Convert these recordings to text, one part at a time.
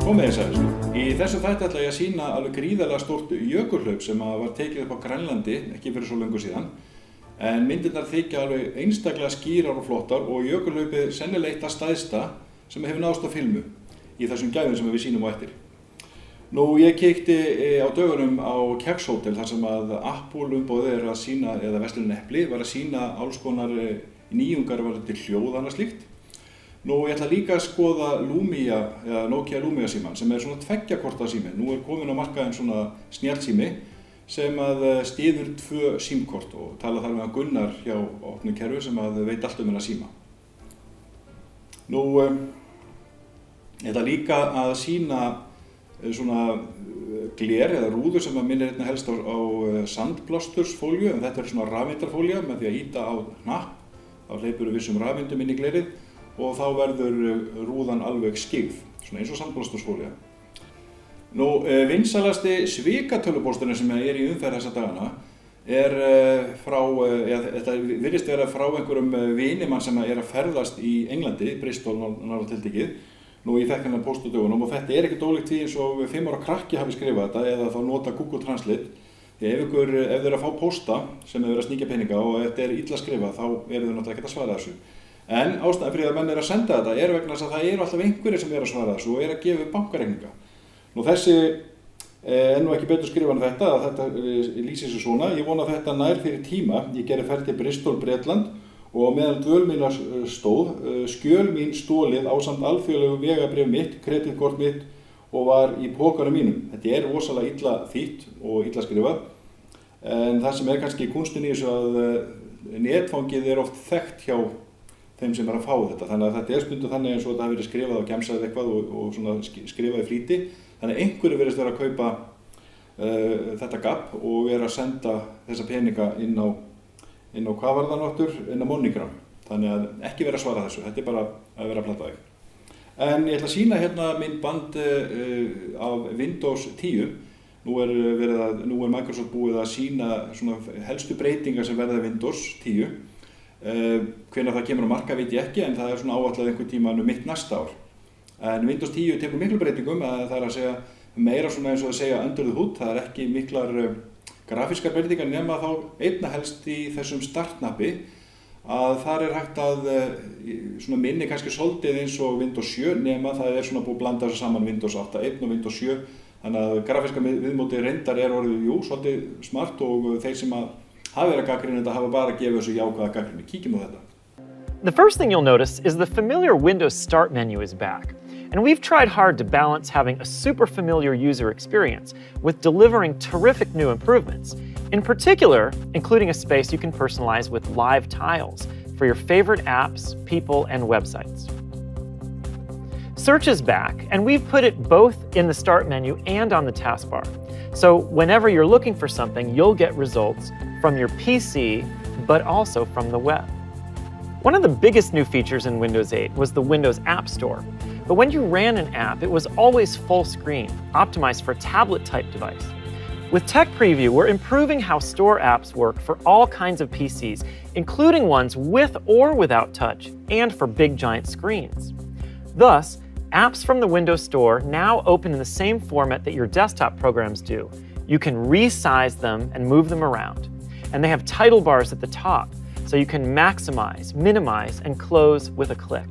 Komið þið sælir. Í þessu þætti ætla ég að sýna alveg gríðarlega stórt jökulhlaup sem var tekið upp á Grænlandi ekki fyrir svo löngu síðan. En myndirnar þykja alveg einstaklega skýrar og flottar og jökulhlaupið sennilega eitt af stærsta sem hefur náðst á filmu í þessum gæðum sem við sýnum á eftir. Nú, ég kíkti á dögunum á Kexhótel þar sem að Apple umboðið að sýna, eða verslunin Epli, var að sýna alls konar nýjungar varðandi hljóð og annað slíkt. Nú, ég ætla líka að skoða Lumia, eða Nokia Lumia símann sem svona 2 korta sími. Nú komin á markaðinn svona snjallsími sem að styður 2 símkort og tala þar með Gunnar hjá opnu kerfi sem að veit allt um hennar síma. Nú, ég ætla líka að sýna svona gler eða rúður sem að minnir hérna helst á sandblástursfólíu, en þetta svona rafeindarfólía með því að ýta á hnapp, þá hleypur vissum rafeindum inn í glerið og þá verður rúðan alveg skyggð, svona eins og sandblástursfólía. Nú, vinsalasti svikatölvupósturinn sem í umferð þessa dagana frá, þetta virðist vera frá einhverjum vinimann sem að ferðast í Englandi, Bristol náttúrulega tiltekið. Nú, ég fekk hennar póst á dögunum og þetta ekki ólíkt því eins og 5 ára krakki hafi skrifað þetta eða þá nota Google Translate. Ef þið að fá pósta sem þið að sníkja peninga og þetta illa skrifað, þá þið náttúrulega ekkert að svara þessu. En ástæðan fyrir að menn að senda þetta vegna þess að það alltaf einhverjir sem að svara þessu og að gefa bankareikninga. Nú, þessi nú ekki betur skrifað en þetta lýsir sig svona. Ég vona að þetta nær fyrir tíma. Ég gerði ferð til Bristol, Bretland og meðan dvöl mínar stóð, skjöl mín stolið ásamt alþjóðlegu vegabréf mitt, kreditkort mitt og var í pókanum mínum. Þetta rosalega illa þýtt og illa skrifað. En það sem kannski kúnstin í þessu að netfangið oft þekkt hjá þeim sem að fá þetta. Þannig að þetta stundum þannig eins og þetta hafi verið skrifað og gemsað eitthvað og svona skrifað í flýti. Þannig að einhverju virðist vera að kaupa þetta gabb og vera að senda þessa peninga inn á hvað var það náttúr? Inn á MoneyGram. Þannig að ekki vera að svara þessu, þetta bara að vera að plata þig. En ég ætla að sýna hérna myndband af Windows 10. Nú er Microsoft búið að sýna svona helstu breytingar sem verða Windows 10. Hvenær það kemur á markað veit ég ekki, en það svona áætlað einhvern tíma mitt næsta ár. En Windows 10 tekur miklu breytingum, það að segja meira svona eins og að segja under the hood, það ekki miklar grafískar breytingar nema þá einna helst í þessum startnappi að þar hægt að svona minni kannski svolítið eins og Windows 7 nema það svona búið að blanda þessu saman Windows 8.1 og Windows 7, þannig að grafíska viðmóti reyndar orðið svolítið smart og þeir sem að hafa verið að gagnrýna þetta hafa bara gefið þessu jákvæða gagnrýni. Kíkjum á þetta. The first thing you'll notice is the familiar Windows Start menu is back. And we've tried hard to balance having a super familiar user experience with delivering terrific new improvements. In particular, including a space you can personalize with live tiles for your favorite apps, people, and websites. Search is back, and we've put it both in the Start menu and on the taskbar. So whenever you're looking for something, you'll get results from your PC, but also from the web. One of the biggest new features in Windows 8 was the Windows App Store. But when you ran an app, it was always full screen, optimized for a tablet-type device. With Tech Preview, we're improving how Store apps work for all kinds of PCs, including ones with or without touch, and for big giant screens. Thus, apps from the Windows Store now open in the same format that your desktop programs do. You can resize them and move them around. And they have title bars at the top, so you can maximize, minimize, and close with a click.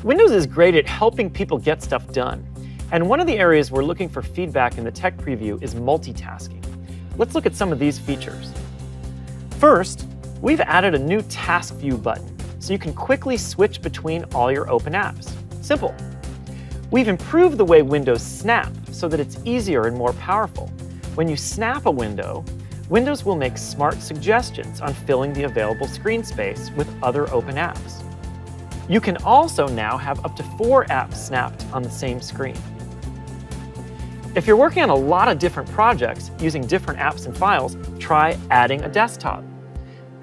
Windows is great at helping people get stuff done. And one of the areas we're looking for feedback in the Tech Preview is multitasking. Let's look at some of these features. First, we've added a new Task View button, so you can quickly switch between all your open apps. Simple. We've improved the way windows snap so that it's easier and more powerful. When you snap a window, Windows will make smart suggestions on filling the available screen space with other open apps. You can also now have up to 4 apps snapped on the same screen. If you're working on a lot of different projects using different apps and files, try adding a desktop.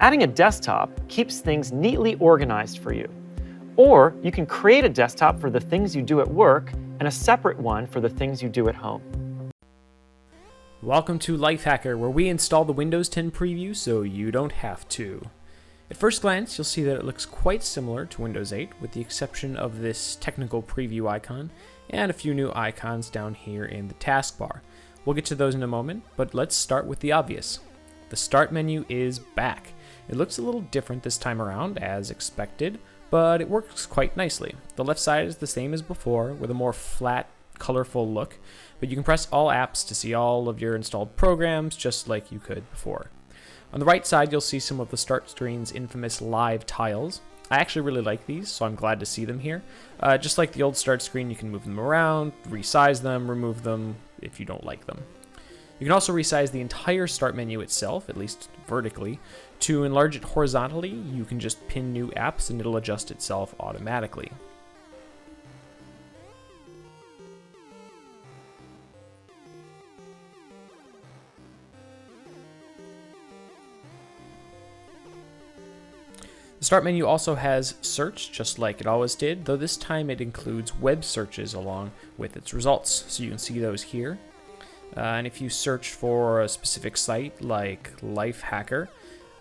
Adding a desktop keeps things neatly organized for you. Or you can create a desktop for the things you do at work and a separate one for the things you do at home. Welcome to Lifehacker, where we install the Windows 10 preview so you don't have to. At first glance, you'll see that it looks quite similar to Windows 8, with the exception of this technical preview icon and a few new icons down here in the taskbar. We'll get to those in a moment, but let's start with the obvious. The Start menu is back. It looks a little different this time around, as expected, but it works quite nicely. The left side is the same as before, with a more flat, colorful look, but you can press all apps to see all of your installed programs, just like you could before. On the right side, you'll see some of the Start screen's infamous live tiles. I actually really like these, so I'm glad to see them here. Just like the old Start screen, you can move them around, resize them, remove them if you don't like them. You can also resize the entire Start menu itself, at least vertically. To enlarge it horizontally, you can just pin new apps and it'll adjust itself automatically. The Start menu also has search, just like it always did, though this time it includes web searches along with its results, so you can see those here. And if you search for a specific site like Lifehacker,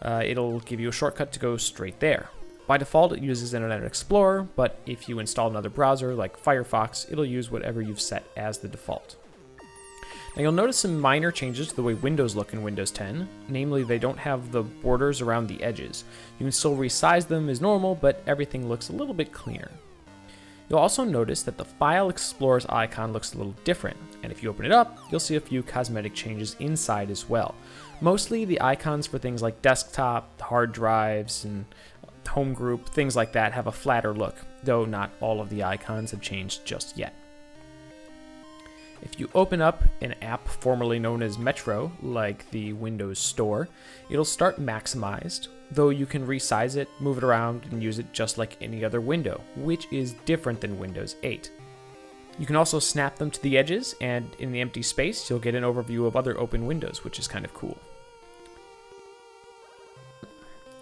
it'll give you a shortcut to go straight there. By default, it uses Internet Explorer, but if you install another browser like Firefox, it'll use whatever you've set as the default. Now you'll notice some minor changes to the way windows look in Windows 10, namely they don't have the borders around the edges. You can still resize them as normal, but everything looks a little bit cleaner. You'll also notice that the File Explorer's icon looks a little different, and if you open it up, you'll see a few cosmetic changes inside as well. Mostly the icons for things like desktop, hard drives, and home group, things like that have a flatter look, though not all of the icons have changed just yet. If you open up an app formerly known as Metro, like the Windows Store, it'll start maximized, though you can resize it, move it around, and use it just like any other window, which is different than Windows 8. You can also snap them to the edges, and in the empty space, you'll get an overview of other open windows, which is kind of cool.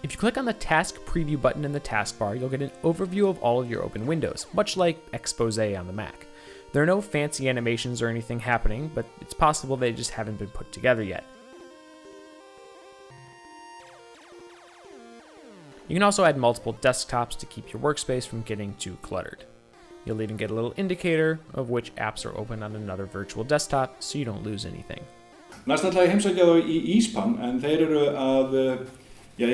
If you click on the Task Preview button in the taskbar, you'll get an overview of all of your open windows, much like Expose on the Mac. There are no fancy animations or anything happening, but it's possible they just haven't been put together yet. You can also add multiple desktops to keep your workspace from getting too cluttered. You'll even get a little indicator of which apps are open on another virtual desktop, so you don't lose anything. Næst ætla ég að heimsækja þá í Íspan, en þeir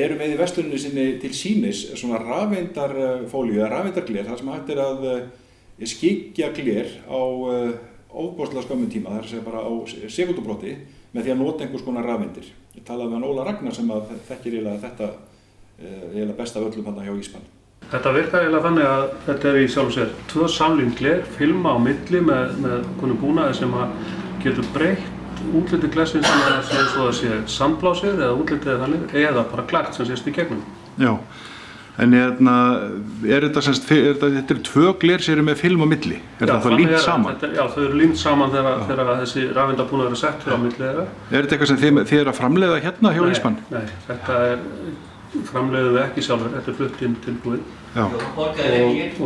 eru með í versluninni sinni til sýnis svona rafeindarfólíu eða rafeindargler, þar sem hægt að skyggja gler á ofboðslega skömmum tíma, það að segja bara á sekúndubrotti með því að nota einhvers konar rafeindir. Ég talaði með Óla Ragnar sem að þekkir eiginlega þetta eiginlega best af öllum þarna hjá Íspan. Þetta virkar eiginlega þannig að þetta í sjálfu sér tvö samlín gler, filma á milli með konum búnaði sem að getur breytt útliti glersins sem að segja svo að sé sandblásið eða útlitið þannig eða bara klært sem sést í gegnum. Já. En þetta eru tvö gler sem eru með film á milli? Það límt saman? Já, þau eru límt saman þegar þessi rafeindabúnaður er settur á milli þeirra. Þetta eitthvað sem þið eru að framleiða hérna hjá Íspan? Nei, þetta framleiðum við ekki sjálfur, þetta flutt inn tilbúið.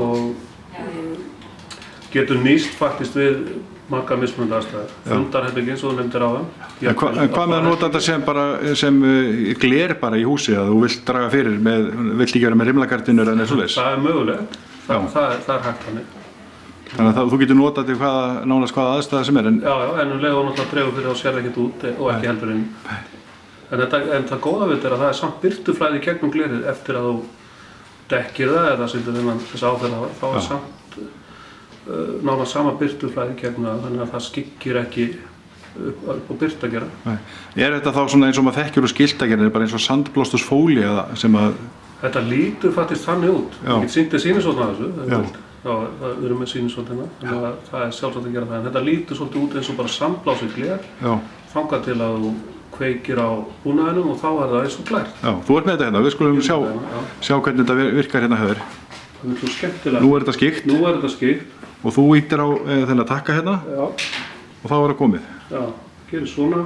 Og getur nýst faktist við margar mismunandi aðstæður. Fundarherbergi eins og þú nefndir áðan. En hvað með að nota þetta sem gler bara í húsi að þú vilt draga fyrir vilt ekki vera með rimlagardínur eða svoleiðis? Það er mögulegt, það er hægt þannig. Þannig að þú getur notað til nánast hvaða aðstæða sem er? Já, en leið og náttúrulega dregur fyrir þá sér ekkert út og ekki heldur inn. En það góða við er að það er samt birtuflæði gegnum glerið eftir að þú dekkir það eða setur þess áferða, þá er samt nánast sama birtuflæði gegnum það, þannig að það skyggir ekki upp á byrt að gera. Nei. Er þetta þá svona eins og maður þekkjur og skiltagerðir, bara eins og sandblástusfóli sem að... Þetta lítur faktist þannig út. Ég get sýnt þér sýnisvotna af þessu. Já, við erum með sýnisvotna, þannig að það er sjálfsagt að gera það. En þetta lítur svolítið út eins og bara sandblásið gler, þangað til að þú kveikir á búnaðinum og þá er það eins og glært. Já, þú ert með þetta hérna, við skulum sjá hvernig þetta virkar hérna hjá þér. Það er svo skemmtilega. Nú er þetta skýrt. Og þú ýtir á þennan takka hérna. Já. Og þá er það komið. Já, gerir svona.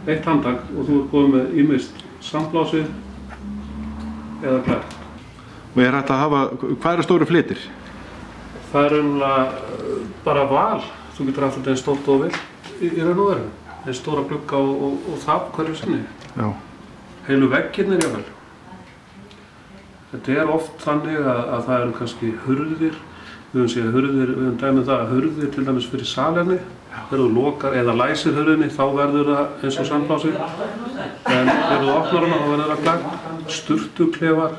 Eitt handtak og þú ert komið með ýmist sandblásið eða glært. Og ég er hægt að hafa, hvað eru stóru fletir? Það er bara val. Þú getur haft þetta eins stórt og vilt í raun og veru. Eins stóra glugga og það hverju sinni. Já. Heilu veggirnir jáfnvel. Þetta oft þannig að það eru kannski hurðir, við höfum dæmið það að hurðir til dæmis fyrir salerni, þegar þú lokar eða læsir hurðinni þá verður það eins og sandblási, en þegar þú opnar hana þá verður það glært, sturtuklefar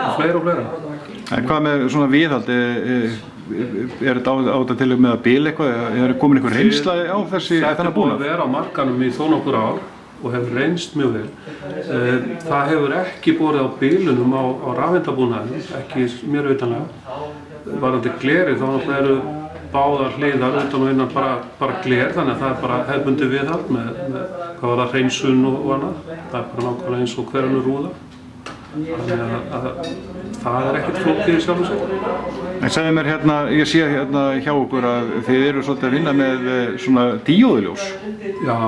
og fleira. En hvað með svona viðhald, þetta á þetta til með að bila eitthvað, komin einhver reynsla á þennan búnað? Þetta búið að vera á markanum í þó nokkur ár og hefur reynst mjög vel. Það hefur ekki borið á bilunum á rafeindabúnaðinum, ekki mér vitanlega. Varðandi gleri þá eru báðar hliðar utan og innan bara gler, þannig að það bara hefðbundið viðhald með hvað var það hreinsun og annað. Það bara nákvæmlega eins og hver önnur rúða. Þannig að það ekkert flókið í sjálfu sig. En segðu mér ég sé hjá okkur að þið eru svolítið að vinna með svona díóðuljós. Já.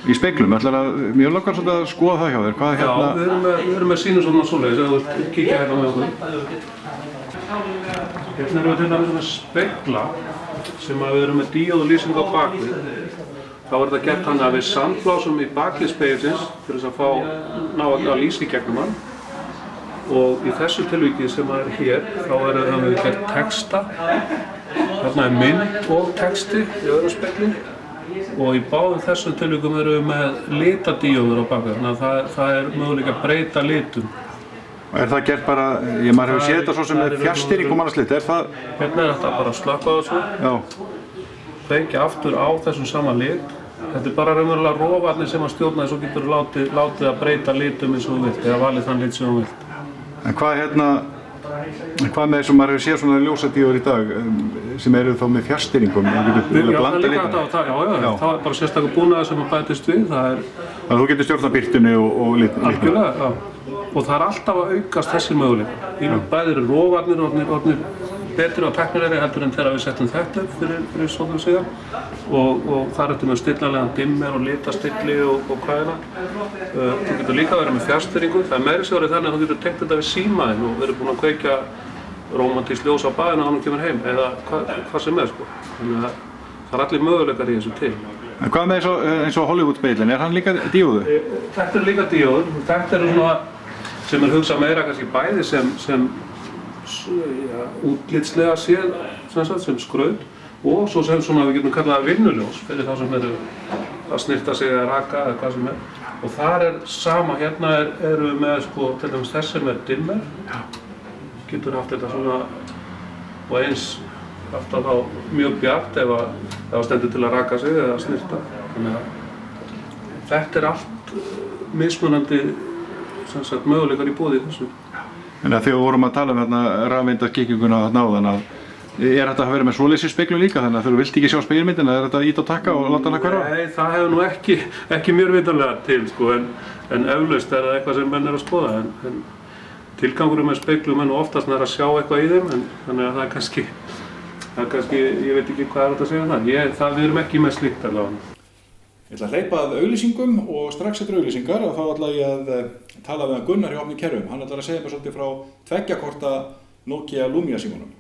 Í speglum, mér langar svolítið að skoða það hjá þér. Hvað Já, við erum með sínusofna svoleiðis, ef þú vilt kíkja með okkur. Erum við til dæmis með spegla sem við erum með díóðulýsing á bakvið. Þá þetta gert þannig að við sandblásum í baklið spegilsins til þess að ná að lýsa í gegnum hann. Og í þessu tilviki sem hér, þá höfum við gert texta. Þarna mynd og texti í öðrum spegli. Og í báðum þessum tilvikum erum við með litadíóður á bakvið, þannig að það möguleika að breyta litum. Og það gert bara, maður hefur séð þetta svo sem með fjarstýring og mannaslit, það? Hérna þetta bara slökka á þessu. Já. Kveikja aftur á þessum sama lit. Þetta bara raunverulega rofarnir sem að stjórna þess og getur látið að breyta litum eins og þú vilt, eða valið þann lit sem þú vilt. En hvað með þessum maður hefur séð svona ljósadíóður í dag sem eru þá með fjarstýringum? Já, það er líka þetta, já, það er bara sérstaklega búnaður sem að bætist við, Þannig að þú getur stjórnað birtunni og litnum? Algjörlega, já. Og það er alltaf að aukast þessi möguleika. Bæði eru rofarnir orðnir betri og tæknilegri heldur en þegar við settum þetta upp fyrir svolítið síðan. Og það er með stillanlegan dimmer og litastilli og hvaðina. Þú getur líka verið með fjarstýringu. Það er meira sér þannig að þú getur tengt þetta við símaðinn og verið búinn að kveikja rómantískt ljós á baðinu og hann kemur heim, eða hvað sem sko. Þannig að það er allir möguleikar í þessu til. En hvað með eins og Hollywood-speglinn, hann líka díóðu? Þetta líka díóður. Þetta svona sem hugsað meira kannski bæði sem útlitslega séð, sem skraut og svo sem svona við getum kallað vinnuljós fyrir þá sem eru að snyrta sig eða raka eða hvað sem og þar sama, hérna erum við með til dæmis þessi með dimmer getur haft þetta svona og eins haft það þá mjög bjart ef það stendur til að raka sig eða snyrta þannig að þetta allt mismunandi möguleikar í boði þessu. En þegar við vorum að tala um rafeindaskikkinguna áðan að þetta að vera með svoleiðis í speglum líka þannig að þú vilt ekki sjá spegilmyndina, þetta að íta og taka og láta hana hverfa? Nei, það hefur nú ekki mér vitanlega til sko, en eflaust það eitthvað sem menn að skoða en tilgangurinn með speglum nú oftast að sjá eitthvað í þeim þannig að það er kannski, ég veit ekki hvað þetta að segja það. Við erum ekki með slíkt allavega. Ég ætla að hleypa að auglýsingum og strax eftir auglýsingar og þá ætla ég að tala við Gunnar hjá Opni Kerfum. Hann ætlar að segja mér svolítið frá 2 korta Nokia Lumia símanum.